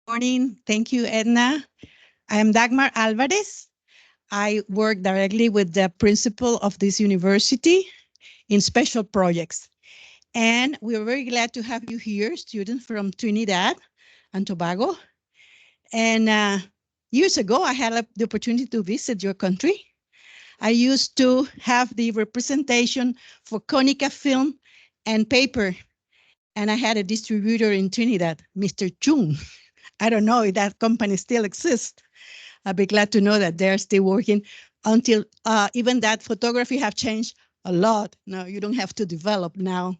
Morning. Thank you, Edna. I am Dagmar Alvarez. I work directly with the principal of this university in special projects. And we're very glad to have you here, students from Trinidad and Tobago. And years ago, I had the opportunity to visit your country. I used to have the representation for Konica Film and Paper. And I had a distributor in Trinidad, Mr. Chung. I don't know if that company still exists. I'll be glad to know that they're still working until even that photography have changed a lot. Now you don't have to develop now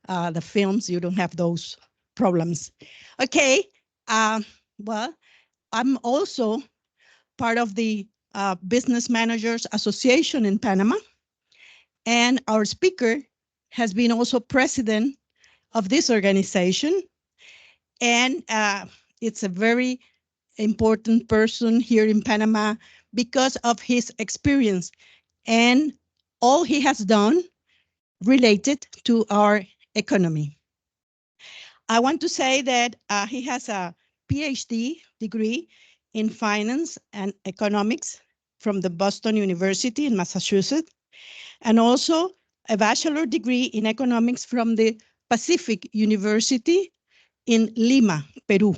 the films. You don't have those problems. Okay. Well, I'm also part of the Business Managers Association in Panama. And our speaker has been also president of this organization. And it's a very important person here in Panama because of his experience and all he has done related to our economy. I want to say that he has a PhD degree in finance and economics from the Boston University in Massachusetts, and also a bachelor degree in economics from the Pacific University in Lima, Peru,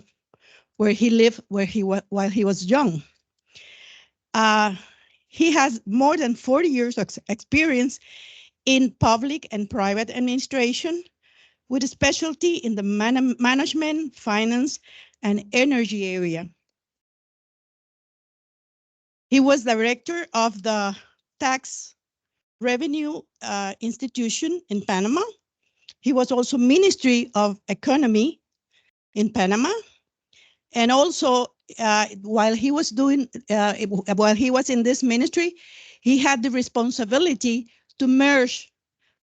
where he lived while he was young. He has more than 40 years of experience in public and private administration with a specialty in the management, finance, and energy area. He was director of the Tax Revenue Institution in Panama. He was also Ministry of Economy in Panama. And also, while he was in this ministry, he had the responsibility to merge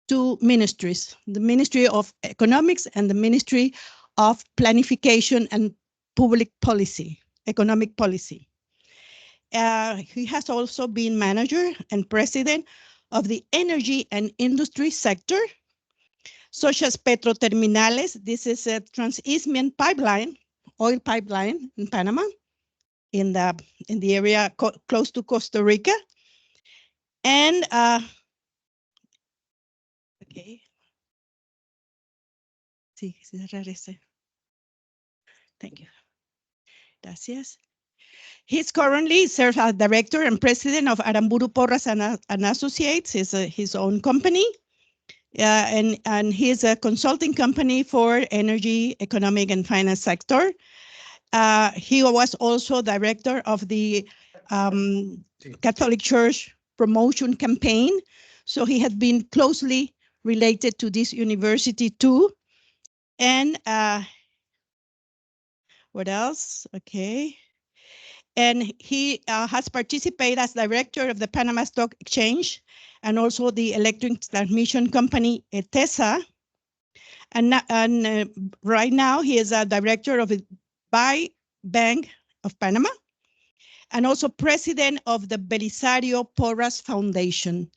two ministries, the Ministry of Economics and the Ministry of Planification and Public Policy, Economic Policy. He has also been manager and president of the energy and industry sector, such as Petroterminales. This is a trans-Isthmian pipeline, oil pipeline in Panama, in the area close to Costa Rica. And okay. Sí, thank you. Gracias. He's currently serves as director and president of Aramburu Porras and Associates, his own company. And he's a consulting company for energy, economic, and finance sector. He was also director of the Catholic Church promotion campaign. So he had been closely related to this university too. And what else? Okay. And he has participated as director of the Panama Stock Exchange and also the electric transmission company, ETESA. And right now he is a director of the Bank of Panama and also president of the Belisario Porras Foundation.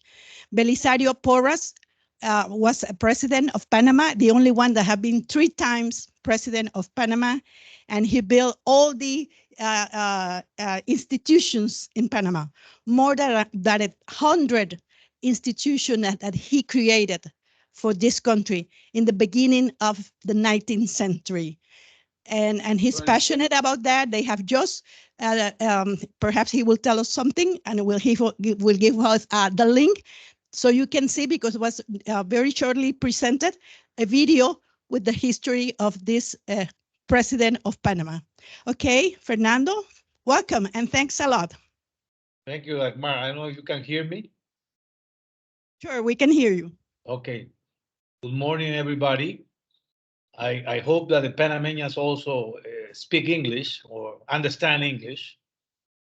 Belisario Porras was a president of Panama, the only one that have been 3 times president of Panama, and he built all the institutions in Panama, more than 100 institutions that he created for this country in the beginning of the 19th century. And he's passionate about that. They have just, perhaps he will tell us something, and he will give us the link so you can see, because it was very shortly presented, a video with the history of this president of Panama. Okay, Fernando, welcome and thanks a lot. Thank you, Dagmar. I don't know if you can hear me. Sure, we can hear you. Okay. Good morning, everybody. I hope that the Panamanians also speak English or understand English.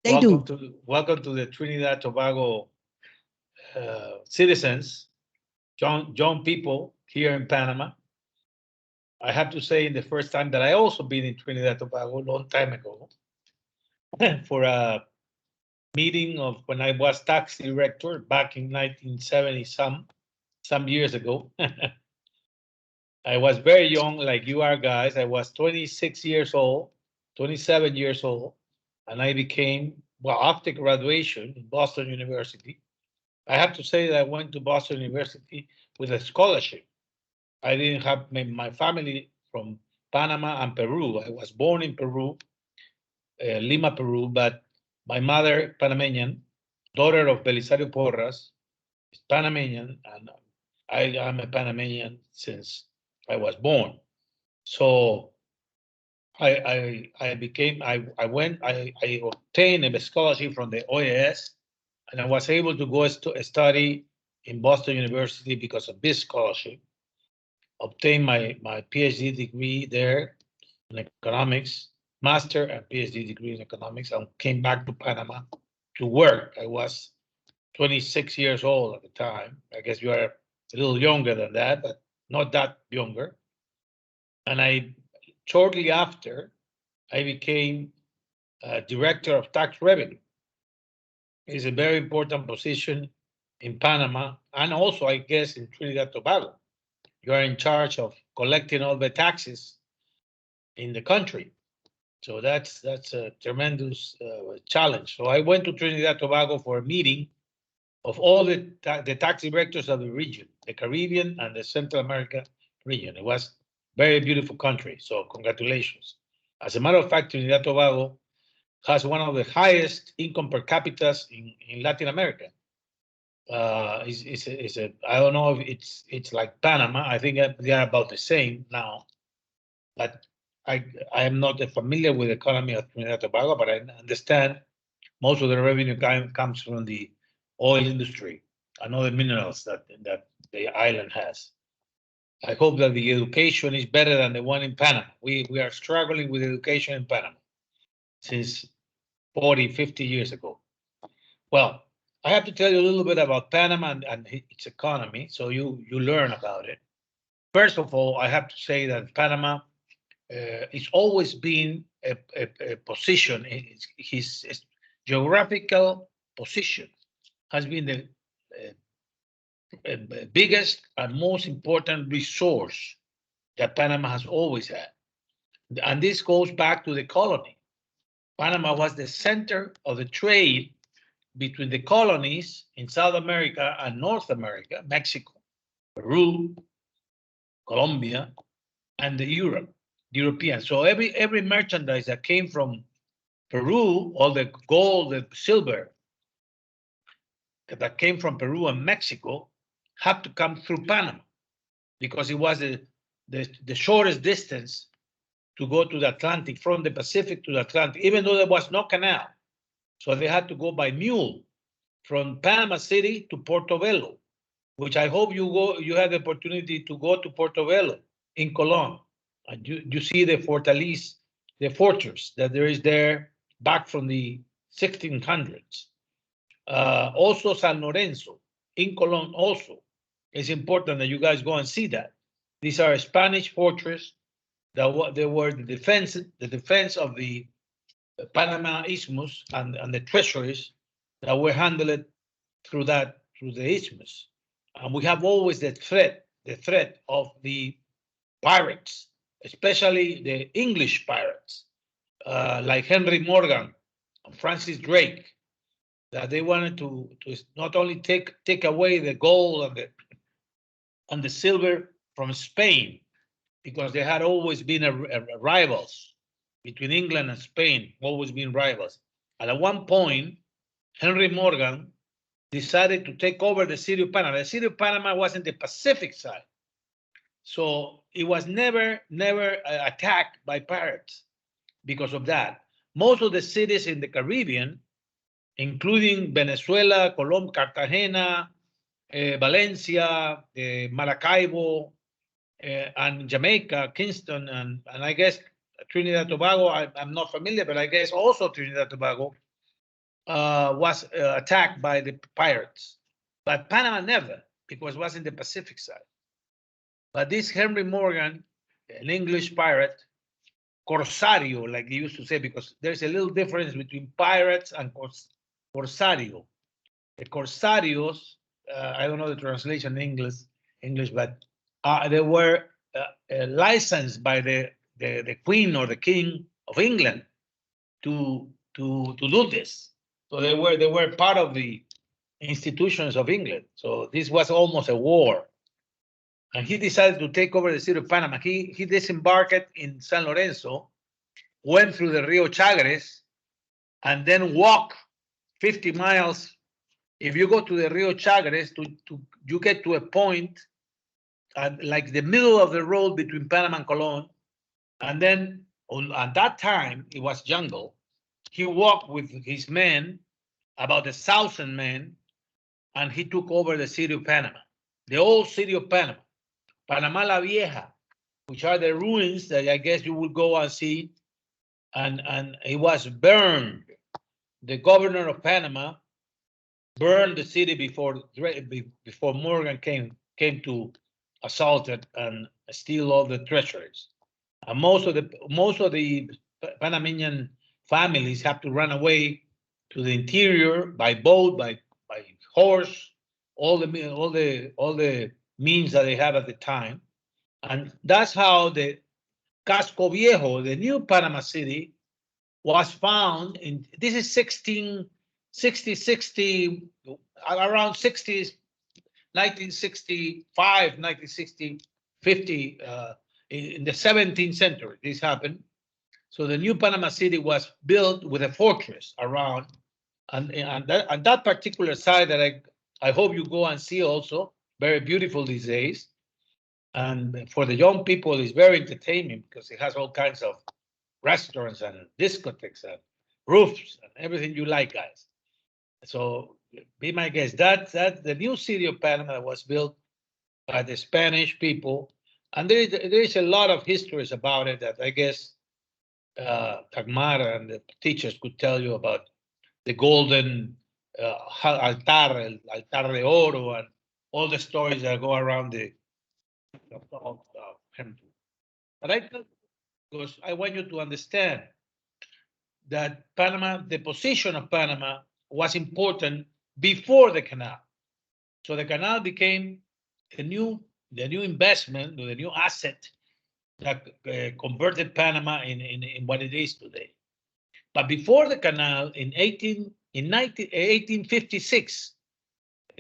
They welcome do. Welcome to the Trinidad Tobago citizens, young people here in Panama. I have to say, in the first time that I also been in Trinidad Tobago a long time ago for a meeting of when I was tax director back in 1970 some years ago. I was very young, like you are, guys. I was 26 years old, 27 years old, and I became, well, after graduation in Boston University. I have to say that I went to Boston University with a scholarship. I didn't have my family from Panama and Peru. I was born in Peru, Lima, Peru, but my mother, Panamanian, daughter of Belisario Porras, is Panamanian, and I am a Panamanian since I was born. So I became, I went, I obtained a scholarship from the OAS, and I was able to go study in Boston University because of this scholarship. Obtained my PhD degree there in economics, master and PhD degree in economics, and came back to Panama to work. I was 26 years old at the time. I guess you are a little younger than that, but not that younger. And shortly after, I became director of tax revenue. It's a very important position in Panama, and also, I guess, in Trinidad and Tobago. You are in charge of collecting all the taxes in the country. So that's a tremendous challenge. So I went to Trinidad and Tobago for a meeting of all the tax directors of the region, the Caribbean and the Central America region. It was a very beautiful country. So congratulations. As a matter of fact, Trinidad and Tobago has one of the highest income per capita in Latin America. I don't know if it's like Panama. I think they are about the same now, but I am not familiar with the economy of Trinidad and Tobago, but I understand most of the revenue comes from the oil industry and other minerals that the island has. I hope that the education is better than the one in Panama. We are struggling with education in Panama since 40, 50 years ago. Well, I have to tell you a little bit about Panama and its economy, so you learn about it. First of all, I have to say that Panama it's always been a position. His geographical position has been the biggest and most important resource that Panama has always had, and this goes back to the colony. Panama was the center of the trade between the colonies in South America and North America, Mexico, Peru, Colombia, and the Europeans. So every merchandise that came from Peru, all the gold, the silver that came from Peru and Mexico had to come through Panama because it was the shortest distance to go to the Atlantic, from the Pacific to the Atlantic, even though there was no canal. So they had to go by mule from Panama City to Portobello, which I hope you had the opportunity to go to Portobello in Colón. And you see the fortaleza, the fortress that there is there back from the 1600s. Also San Lorenzo in Colón also. It's important that you guys go and see that. These are a Spanish fortress that they were the defense of the Panama Isthmus and the treasuries that were handled through the isthmus. And we have always the threat of the pirates, especially the English pirates, like Henry Morgan and Francis Drake, that they wanted to not only take away the gold and the silver from Spain, because they had always been rivals between England and Spain, always been rivals. And at one point, Henry Morgan decided to take over the city of Panama. The city of Panama was in the Pacific side, so it was never attacked by pirates because of that. Most of the cities in the Caribbean, including Venezuela, Colombia, Cartagena, Valencia, Maracaibo, and Jamaica, Kingston, and I guess Trinidad and Tobago, I'm not familiar, but I guess also Trinidad and Tobago was attacked by the pirates. But Panama never, because it was in the Pacific side. But this Henry Morgan, an English pirate, Corsario, like they used to say, because there's a little difference between pirates and Corsario. The Corsarios, I don't know the translation in English, but they were licensed by the Queen or the King of England to do this. So they were part of the institutions of England. So this was almost a war. And he decided to take over the city of Panama. He disembarked in San Lorenzo, went through the Rio Chagres, and then walked 50 miles. If you go to the Rio Chagres, you get to a point at like the middle of the road between Panama and Colón. And then at that time, it was jungle. He walked with his men, about 1,000 men, and he took over the city of Panama, the old city of Panama, Panama la Vieja, which are the ruins that I guess you will go and see. And it was burned. The governor of Panama burned the city before Morgan came to assault it and steal all the treasuries. And most of the Panamanian families have to run away to the interior by boat, by horse, all the means that they have at the time. And that's how the Casco Viejo, the new Panama City, was found in, this is 1965, 1960, 50, in the 17th century, this happened. So the new Panama City was built with a fortress around, and that particular site that I hope you go and see also, very beautiful these days. And for the young people, it's very entertaining because it has all kinds of restaurants and discotheques and roofs and everything you like, guys. So be my guest. That's the new city of Panama was built by the Spanish people, and there is a lot of histories about it that I guess Dagmar and the teachers could tell you about the golden altar, el altar de oro, and all the stories that go around the temple. But because I want you to understand that Panama, the position of Panama was important before the canal. So the canal became the new investment, the new asset that converted Panama in what it is today. But before the canal, in 1856,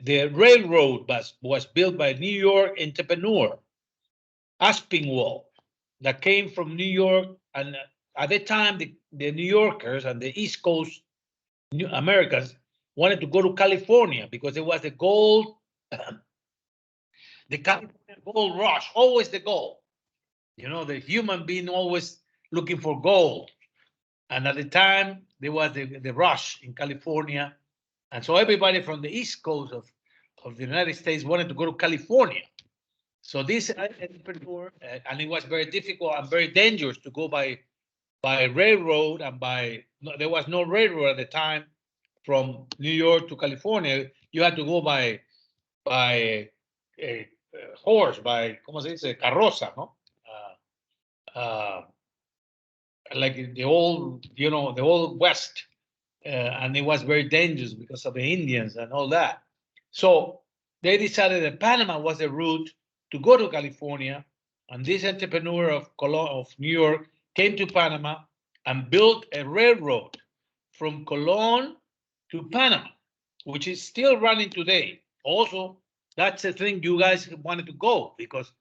the railroad was built by a New York entrepreneur, Aspinwall, that came from New York. And at the time, the New Yorkers and the East Coast Americans wanted to go to California because it was the gold, the California gold rush, always the gold. You know, the human being always looking for gold. And at the time, there was the rush in California. And so everybody from the East Coast of the United States wanted to go to California. So this entrepreneur, and it was very difficult and very dangerous to go by railroad, and there was no railroad at the time from New York to California. You had to go by horse, by, ¿cómo se dice? Carroza, no? Like the old, the old West. And it was very dangerous because of the Indians and all that. So they decided that Panama was the route to go to California. And this entrepreneur of New York came to Panama and built a railroad from Colón to Panama, which is still running today. Also, that's the thing you guys wanted to go, because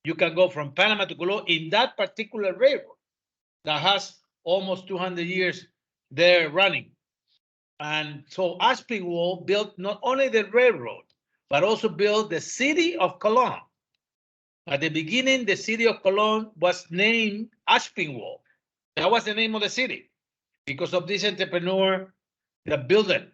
you can go from Panama to Colón in that particular railroad that has almost 200 years there running. And so Aspinwall built not only the railroad, but also built the city of Colón. At the beginning, the city of Colón was named Aspinwall. That was the name of the city because of this entrepreneur that built it.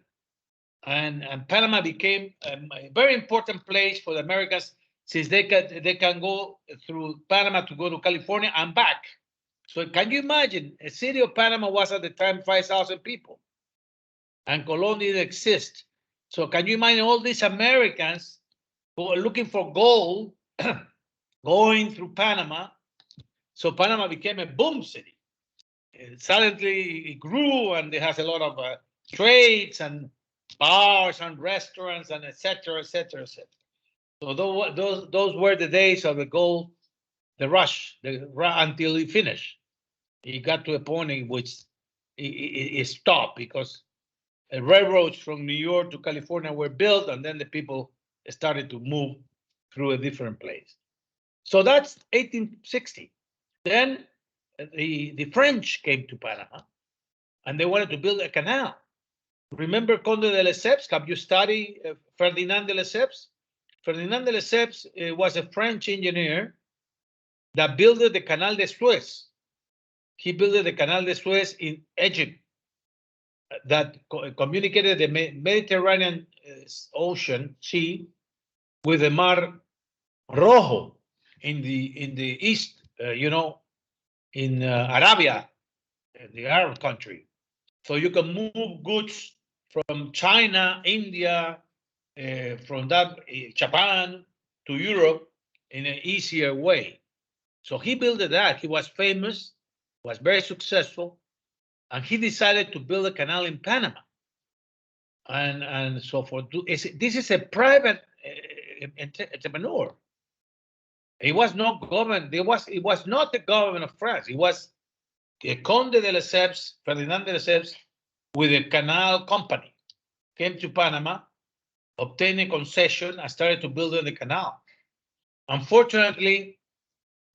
And Panama became a very important place for the Americans, since they can go through Panama to go to California and back. So can you imagine, a city of Panama was at the time 5,000 people, and Colón didn't exist. So can you imagine all these Americans who are looking for gold going through Panama? So Panama became a boom city. Suddenly it grew, and it has a lot of trades and bars and restaurants and etc., etc., etc. So those were the days of the gold, the rush, until it finished. It got to a point in which it stopped because railroads from New York to California were built, and then the people started to move through a different place. So that's 1860. Then the French came to Panama, and they wanted to build a canal. Remember Conde de Lesseps? Have you studied Ferdinand de Lesseps? Ferdinand de Lesseps was a French engineer that built the Canal de Suez. He built the Canal de Suez in Egypt that communicated the Mediterranean Ocean Sea with the Mar Rojo in the east, in Arabia, the Arab country. So you can move goods from China, India, from that Japan to Europe in an easier way. So he built that. He was famous, was very successful, and he decided to build a canal in Panama. And so this is a private entrepreneur. It was not government. It was not the government of France. It was the Conde de Lesseps, Ferdinand de Lesseps, with a canal company, came to Panama, obtained a concession, and started to build the canal. Unfortunately,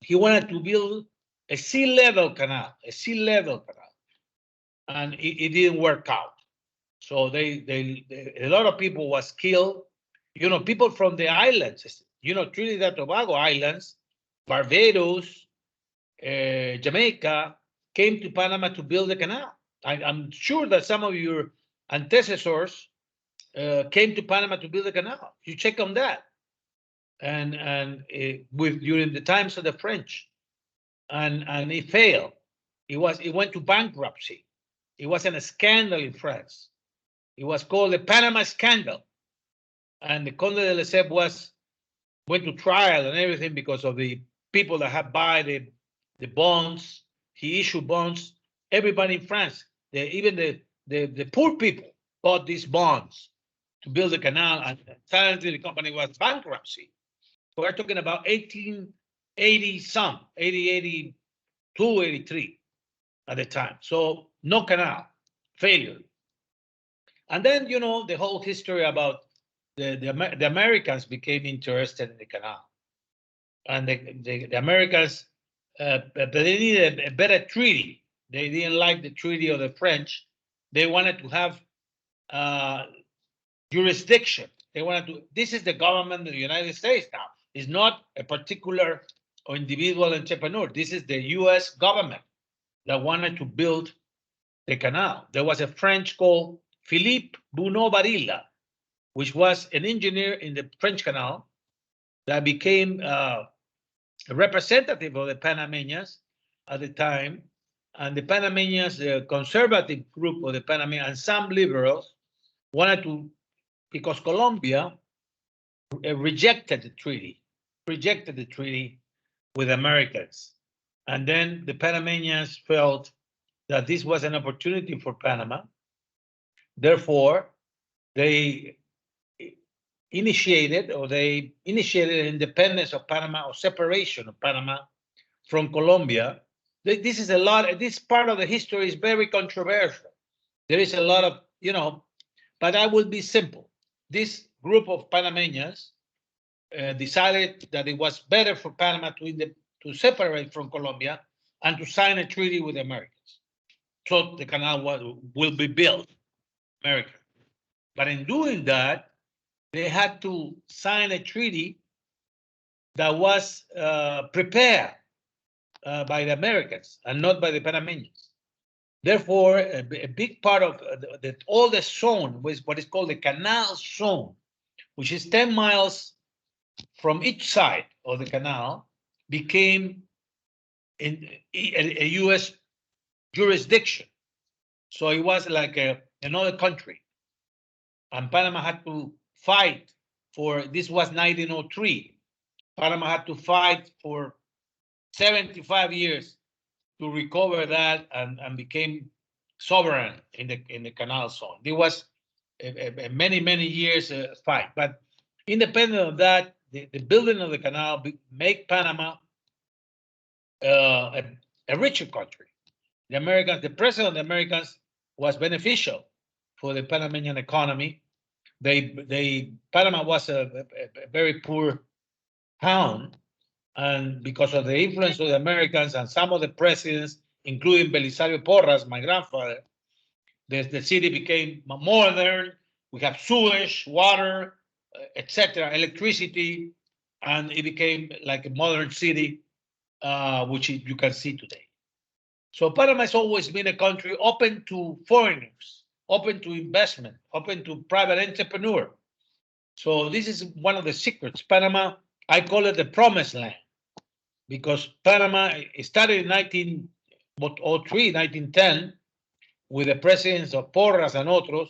he wanted to build a sea-level canal, and it didn't work out. So a lot of people was killed. People from the islands, Trinidad, Tobago Islands, Barbados, Jamaica, came to Panama to build the canal. I'm sure that some of your antecessors came to Panama to build the canal. You check on that. And during the times of the French, and it failed. It went to bankruptcy. It wasn't a scandal in France. It was called the Panama Scandal. And the Conde de Lesseps went to trial and everything because of the people that had bought the bonds. He issued bonds. Everybody in France, even the poor people, bought these bonds to build the canal, and suddenly the company was bankruptcy. So we're talking about 1880 some, 82, 83 at the time. So no canal, failure. And then, the whole history about the Americans became interested in the canal. And the Americans, but they needed a better treaty. They didn't like the treaty of the French. They wanted to have jurisdiction. This is the government of the United States now. It's not a particular or individual entrepreneur. This is the US government that wanted to build the canal. There was a French called Philippe Bunau-Varilla, which was an engineer in the French canal that became a representative of the Panamanians at the time. And the Panamanians, the conservative group of the Panamanians, and some liberals wanted to, because Colombia rejected the treaty with Americans. And then the Panamanians felt that this was an opportunity for Panama. Therefore, they initiated independence of Panama, or separation of Panama from Colombia. This part of the history is very controversial. There is a lot of, but I will be simple. This group of Panamanians decided that it was better for Panama to separate from Colombia and to sign a treaty with the Americans. So the canal will be built, America. But in doing that, they had to sign a treaty that was prepared by the Americans and not by the Panamanians. Therefore, a big part of all the zone was what is called the canal zone, which is 10 miles from each side of the canal, became a U.S. jurisdiction. So it was like another country. And Panama had to fight this was 1903. Panama had to fight for 75 years to recover that and became sovereign in the canal zone. There was a many years fight, but independent of that, the building of the canal make Panama a richer country. the presence of the Americans was beneficial for the Panamanian economy. Panama was a very poor town, and because of the influence of the Americans and some of the presidents, including Belisario Porras, my grandfather, the city became modern. We have sewage, water, etc., electricity, and it became like a modern city, which you can see today. So Panama has always been a country open to foreigners, open to investment, open to private entrepreneur. So this is one of the secrets. Panama, I call it the promised land, because Panama started in 1903, 1910, with the presidents of Porras and otros.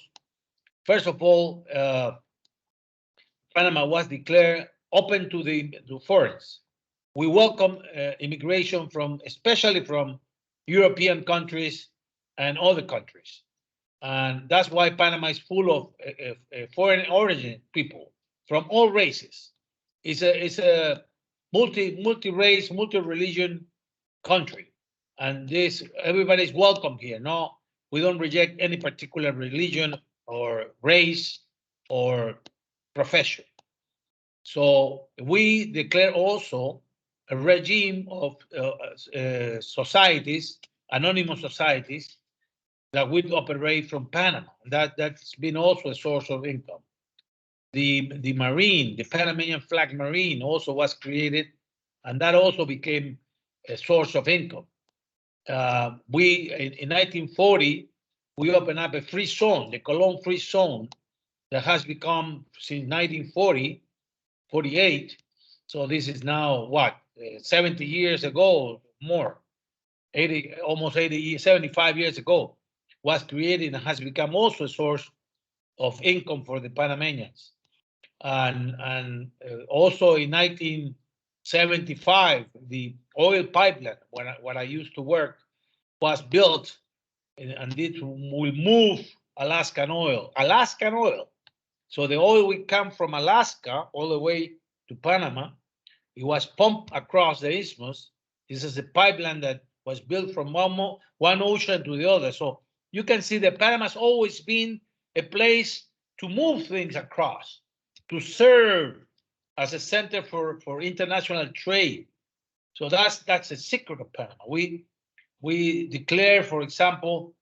First of all, Panama was declared open to foreigners. We welcome immigration especially from European countries and other countries. And that's why Panama is full of foreign origin people from all races. It's a multi-race, multi-religion country. And everybody's welcome here. No, we don't reject any particular religion or race or profession. So we declare also a regime of societies, anonymous societies, that will operate from Panama. That's been also a source of income. The Marine, the Panamanian Flag Marine, also was created, and that also became a source of income. In 1940, we opened up a free zone, the Colón Free Zone, that has become since 1940, 48. So this is now what, 70 years ago, more, 80, almost 80, 75 years ago, was created and has become also a source of income for the Panamanians. And also in 1975, the oil pipeline, when I used to work, was built, and it will move Alaskan oil. So the oil will come from Alaska all the way to Panama. It was pumped across the isthmus. This is a pipeline that was built from one ocean to the other. So you can see that Panama's always been a place to move things across, to serve as a center for international trade. So that's a secret of Panama. We declare, for example,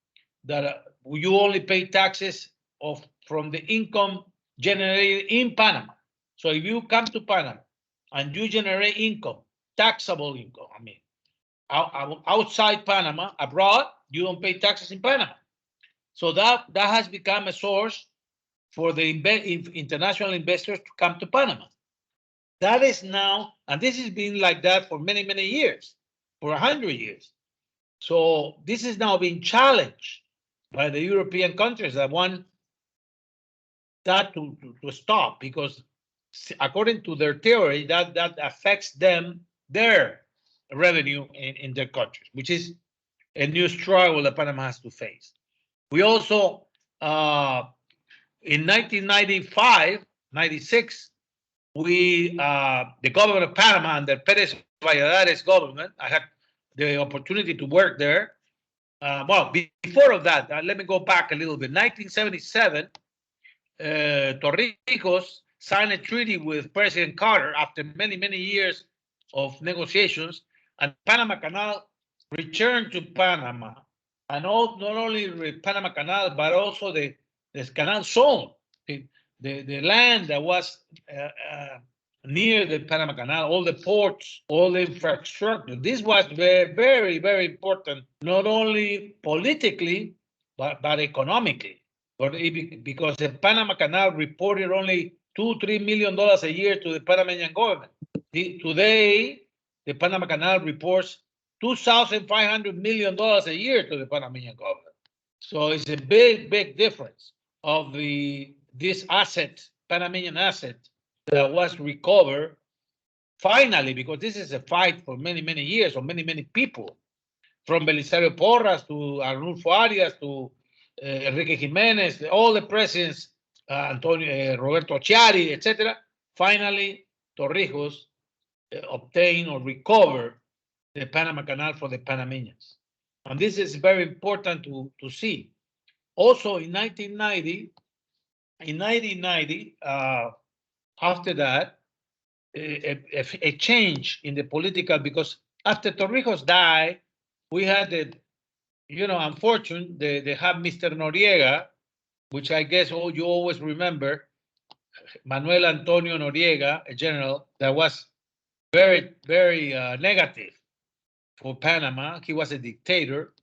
that you only pay taxes from the income generated in Panama. So if you come to Panama and you generate income, taxable income, I mean, outside Panama, abroad, you don't pay taxes in Panama. So that has become a source for the international investors to come to Panama. That is now, and this has been like that for many, many years, for 100 years. So this is now being challenged by the European countries that want that to stop, because according to their theory, that affects their revenue in their countries, which is a new struggle that Panama has to face. We also, in 1995, 96, the government of Panama under Pérez Valladares government, I had the opportunity to work there. Well, before of that, let me go back a little bit. 1977, Torrijos signed a treaty with President Carter after many, many years of negotiations, and Panama Canal returned to Panama. And not only the Panama Canal, but also the canal zone, the land that was near the Panama Canal, all the ports, all the infrastructure. This was very, very, very important, not only politically, but economically. Because the Panama Canal reported only $2-3 million a year to the Panamanian government. Today, the Panama Canal reports $2,500 million a year to the Panamanian government. So it's a big, big difference of this asset, Panamanian asset, that was recovered finally, because this is a fight for many, many years, or many, many people, from Belisario Porras to Arnulfo Arias to Enrique Jimenez, all the presidents, Roberto Chiari, etc. Finally, Torrijos obtained or recovered the Panama Canal for the Panamanians. And this is very important to see. Also in 1990, after that, a change in the political, because after Torrijos died, we had the, unfortunate, they have Mr. Noriega, which I guess you always remember, Manuel Antonio Noriega, a general that was very, very negative for Panama. He was a dictator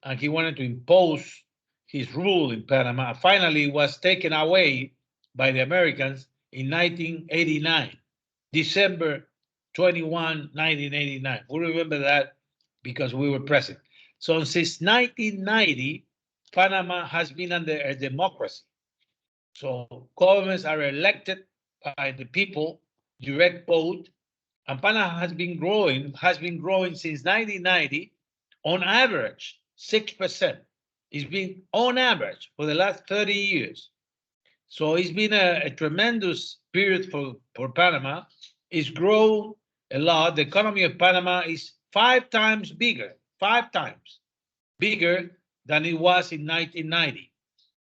and he wanted to impose his rule in Panama. Finally, was taken away by the Americans in 1989, December 21, 1989. We remember that because we were present. So since 1990, Panama has been under a democracy. So governments are elected by the people, direct vote, and Panama has been growing since 1990 on average 6%. It's been on average for the last 30 years. So it's been a tremendous period for Panama. It's grown a lot. The economy of Panama is 5 times bigger than it was in 1990.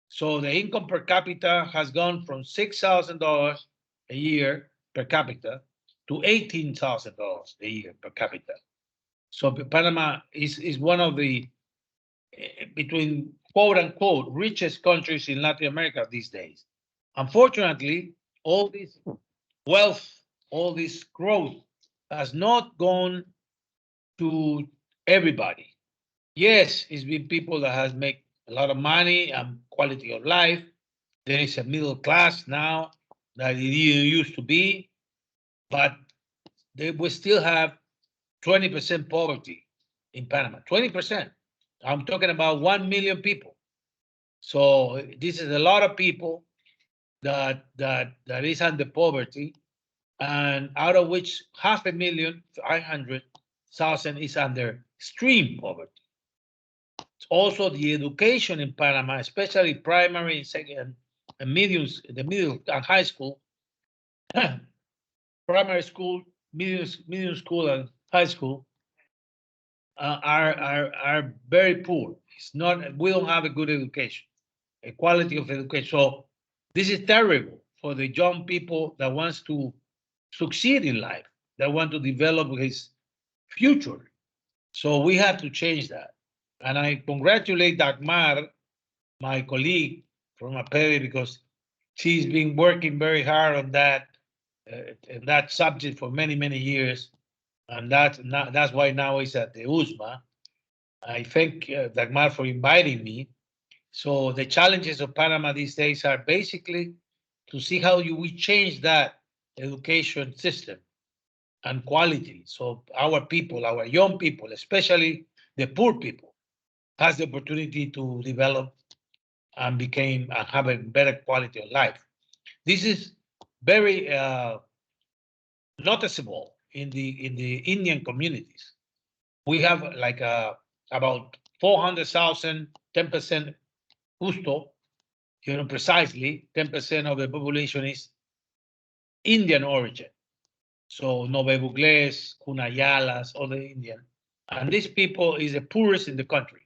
So the income per capita has gone from $6,000 a year per capita to $18,000 a year per capita. So Panama is one of the, between quote unquote, richest countries in Latin America these days. Unfortunately, all this wealth, all this growth has not gone to everybody. Yes, it's been people that has made a lot of money and quality of life. There is a middle class now that it didn't used to be, but we still have 20% poverty in Panama. 20%. I'm talking about 1 million people. So this is a lot of people that is under poverty, and out of which 500,000 is under extreme poverty. Also, the education in Panama, especially primary and second and the middle and high school, primary school, middle school, and high school are very poor. It's not. We don't have a good education, a quality of education. So this is terrible for the young people that wants to succeed in life, that want to develop his future. So we have to change that. And I congratulate Dagmar, my colleague from APERI, because she's been working very hard on that subject for many, many years. And that's why now it's at the USMA. I thank Dagmar for inviting me. So the challenges of Panama these days are basically to see how we change that education system and quality. So our people, our young people, especially the poor people, has the opportunity to develop and have a better quality of life. This is very noticeable in the Indian communities. We have like about 400,000, 10% justo, precisely 10% of the population is Indian origin. So Nove Bugles, Cunayalas, all the Indian. And these people is the poorest in the country.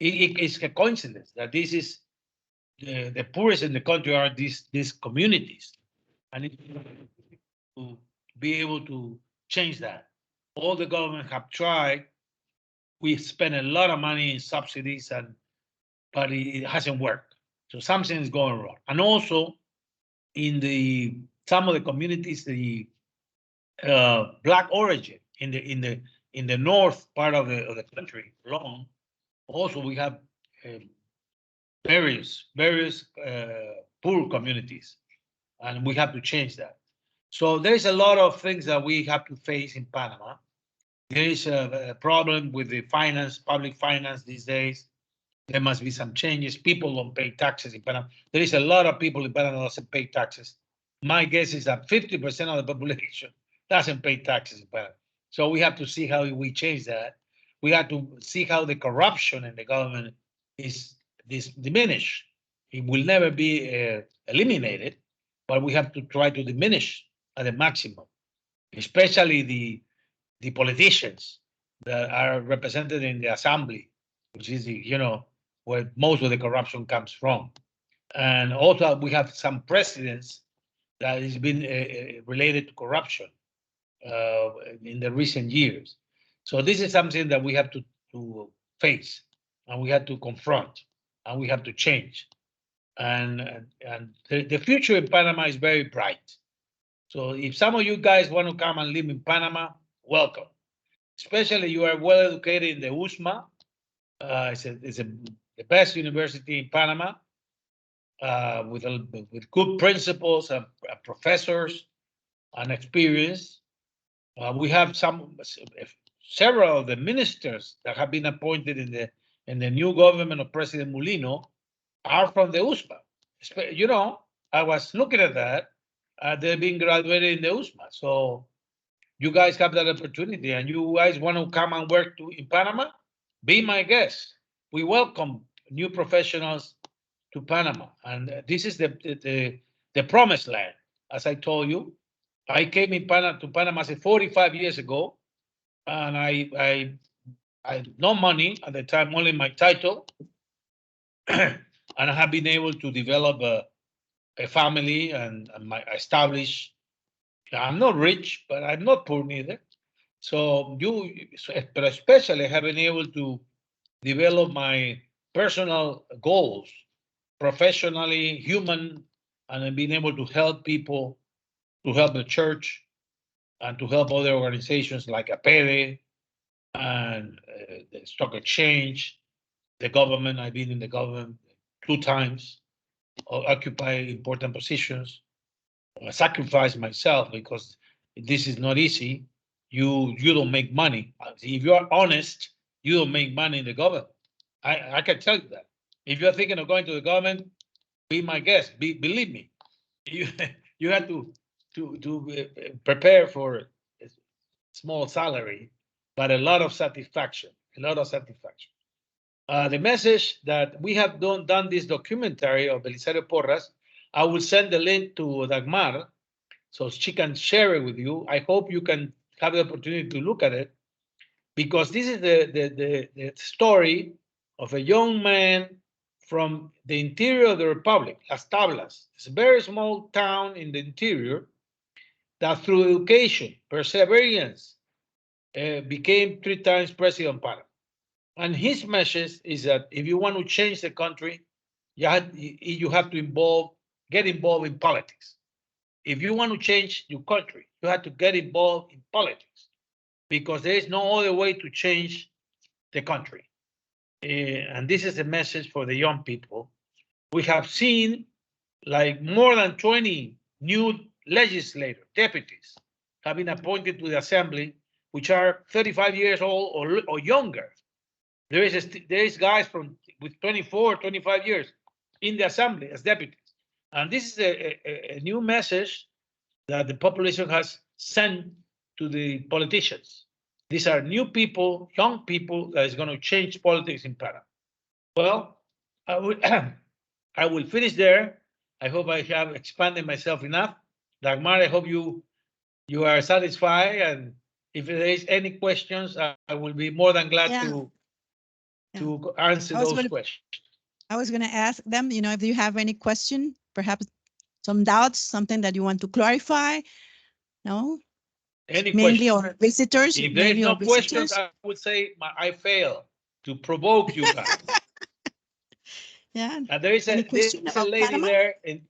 It's a coincidence that this is the poorest in the country are these communities. And it's to be able to change that. All the government have tried. We spent a lot of money in subsidies, but it hasn't worked. So something is going wrong. And also in some of the communities, the Black origin in the north part of the country, long. Also, we have various poor communities, and we have to change that. So there's a lot of things that we have to face in Panama. There is a problem with the public finance these days. There must be some changes. People don't pay taxes in Panama. There is a lot of people in Panama that doesn't pay taxes. My guess is that 50% of the population doesn't pay taxes in Panama. So we have to see how we change that. We have to see how the corruption in the government is diminished. It will never be eliminated, but we have to try to diminish at the maximum, especially the politicians that are represented in the assembly, which is the, where most of the corruption comes from. And also we have some presidents that has been related to corruption in the recent years. So this is something that we have to face, and we have to confront, and we have to change. And the future in Panama is very bright. So if some of you guys want to come and live in Panama, welcome. Especially you are well educated in the USMA. It's the best university in Panama with good principals and professors and experience. We have several of the ministers that have been appointed in the new government of President Mulino are from the USMA. I was looking at that. They've been graduated in the USMA. So you guys have that opportunity, and you guys want to come and work in Panama, be my guest. We welcome new professionals to Panama, and this is the promised land. As I told you, I came to Panama 45 years ago, and I had no money at the time, only my title, and I have been able to develop a family and establish. I'm not rich, but I'm not poor neither. So but especially have been able to develop my personal goals, professionally, human, and I've been able to help people, to help the church, and to help other organizations like APEDE and the Stock Exchange, the government. I've been in the government 2 times, occupy important positions. I sacrifice myself because this is not easy. You don't make money. If you are honest, you don't make money in the government. I can tell you that. If you're thinking of going to the government, be my guest. Believe me, you have to prepare for a small salary, but a lot of satisfaction. A lot of satisfaction. The message that we have done this documentary of Belisario Porras. I will send the link to Dagmar so she can share it with you. I hope you can have the opportunity to look at it, because this is the story of a young man from the interior of the Republic, Las Tablas. It's a very small town in the interior that through education, perseverance, became 3 times president of Panama. And his message is that if you want to change the country, you have to get involved in politics. If you want to change your country, you have to get involved in politics, because there is no other way to change the country. And this is a message for the young people. We have seen like more than 20 new legislators, deputies, have been appointed to the assembly, which are 35 years old or younger. There is guys with 24, 25 years in the assembly as deputies. And this is a new message that the population has sent to the politicians. These are new people, young people that is going to change politics in Panama. Well, I will finish there. I hope I have expanded myself enough. Dagmar, I hope you are satisfied. And if there is any questions, I will be more than glad to answer those questions. I was going to ask them, if you have any question, perhaps some doubts, something that you want to clarify. No? Any mainly questions? Or visitors. If there is no questions, I would say I fail to provoke you guys. Yeah. There is a lady Panama? There in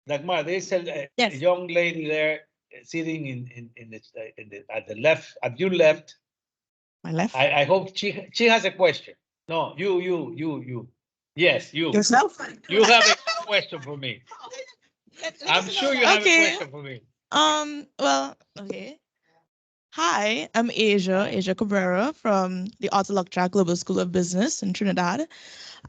Dagmar. There is a young lady there sitting at the left, at your left. My left. I hope she has a question. No, you. Yes, you. Yourself? You have a question for me. I'm sure you have a question for me. Well, okay. Hi, I'm Asia Cabrera from the Alta Global School of Business in Trinidad.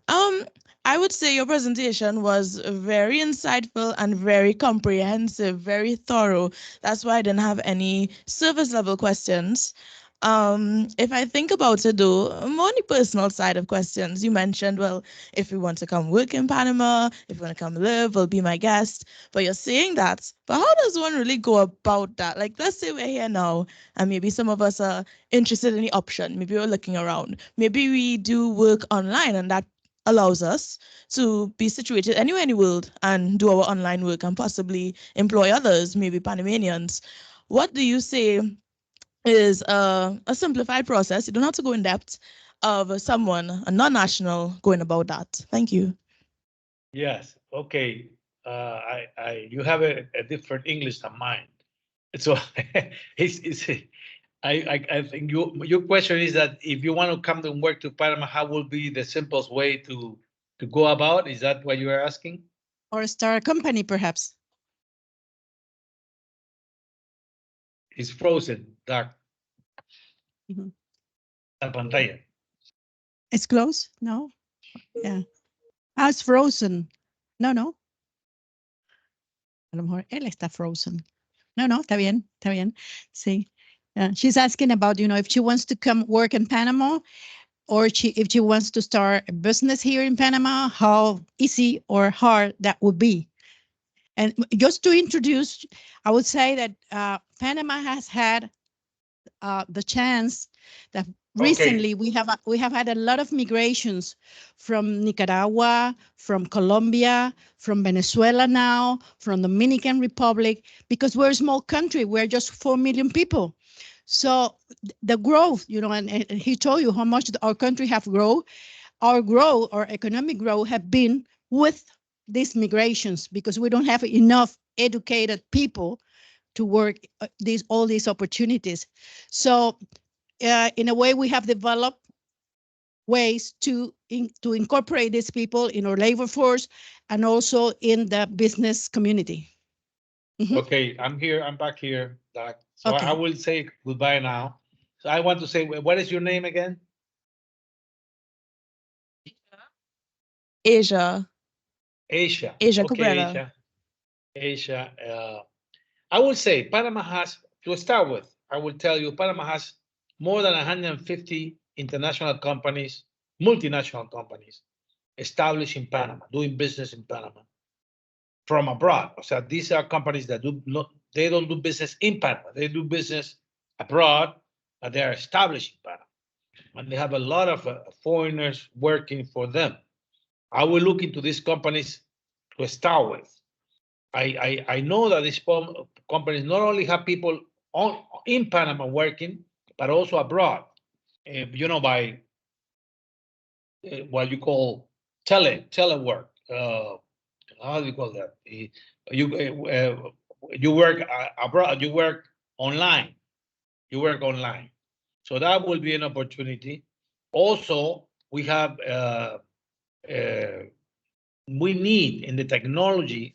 I would say your presentation was very insightful and very comprehensive, very thorough. That's why I didn't have any surface level questions. If I think about it though, more on the personal side of questions, you mentioned, well, if you want to come work in Panama, if you want to come live, well, be my guest. But you're saying that. But how does one really go about that? Like, let's say we're here now, and maybe some of us are interested in the option. Maybe we're looking around. Maybe we do work online, and that allows us to be situated anywhere in the world and do our online work and possibly employ others, maybe Panamanians. What do you say is a simplified process? You don't have to go in depth of someone, a non-national, going about that. Thank you. Yes. Okay. You have a different English than mine. So it's I think your question is that if you want to come and work to Panama, how will be the simplest way to go about? Is that what you are asking? Or start a company, perhaps. It's frozen, dark. Mhm. La pantalla. It's close? No? Yeah. Ah, it's frozen. No, no. A lo mejor él está frozen. No, no, está bien, está bien. Sí. She's asking about, if she wants to come work in Panama, or if she wants to start a business here in Panama, how easy or hard that would be. And just to introduce, I would say that Panama has had the chance that recently we have had a lot of migrations from Nicaragua, from Colombia, from Venezuela now, from Dominican Republic, because we're a small country. We're just 4 million people. So the growth, and he told you how much our country have grown. Our economic growth have been with these migrations, because we don't have enough educated people to work all these opportunities. So in a way, we have developed ways to incorporate these people in our labor force and also in the business community. Mm-hmm. Okay, I'm here. I'm back here, Doc. So Okay. I will say goodbye now. So I want to say, what is your name again? Asia. Asia. Asia Okay, Cabrera. Asia. I will say Panama has, to start with, I will tell you, Panama has more than 150 international companies, multinational companies, established in Panama, doing business in Panama from abroad. So these are companies that they don't do business in Panama. They do business abroad, but they are established in Panama. And they have a lot of foreigners working for them. I will look into these companies to start with. I know that these companies not only have people in Panama working, but also abroad, by what you call telework. How do you call that? You work abroad, you work online. You work online. So that will be an opportunity. Also, we have we need in the technology,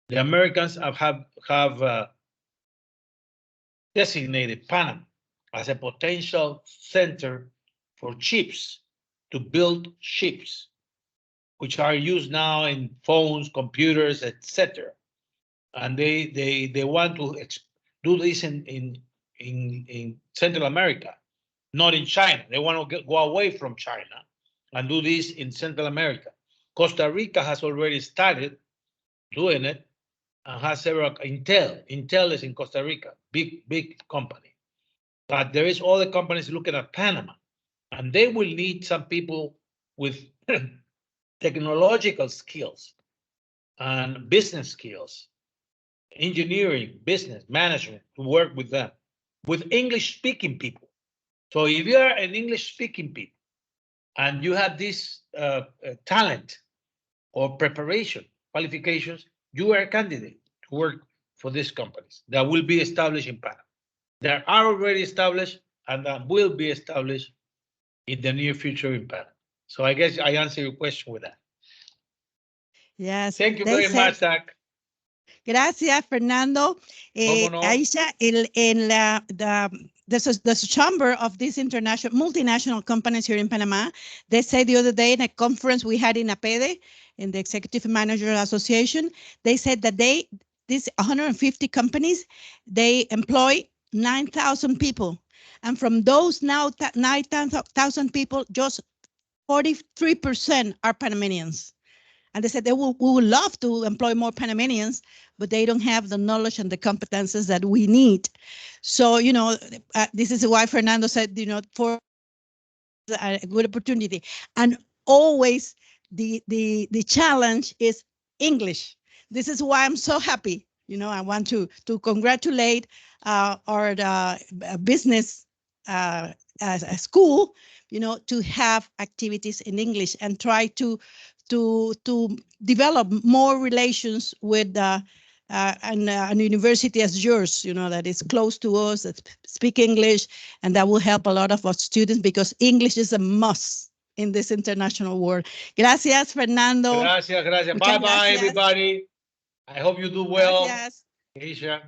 the Americans have designated Panama as a potential center for chips, to build chips, which are used now in phones, computers, etc. And they want to do this in Central America, not in China. They want to go away from China and do this in Central America. Costa Rica has already started doing it and has several. Intel is in Costa Rica, big company. But there is other companies looking at Panama, and they will need some people with technological skills and business skills, engineering, business, management, to work with them, with English-speaking people. So if you are an English-speaking people and you have this talent or preparation, qualifications, you are a candidate to work for these companies that will be established in Panama. They are already established and that will be established in the near future in Panama. So I guess I answer your question with that. Yes. Thank you very much, Zach. Gracias, Fernando. No? Aisha, there's a chamber of these multinational companies here in Panama. They said the other day in a conference we had in APEDE, in the Executive Manager Association, they said that these 150 companies, they employ 9,000 people. And from those now 9,000 people, just 43% are Panamanians. And they said we would love to employ more Panamanians, but they don't have the knowledge and the competences that we need. So, this is why Fernando said, for a good opportunity. And always the challenge is English. This is why I'm so happy. I want to congratulate our business school, to have activities in English and try to develop more relations with an university as yours, that is close to us, that speak English, and that will help a lot of our students because English is a must in this international world. Gracias, Fernando. Gracias. Muchas Bye-bye, gracias. everybody. I hope you do well. Gracias. Asia.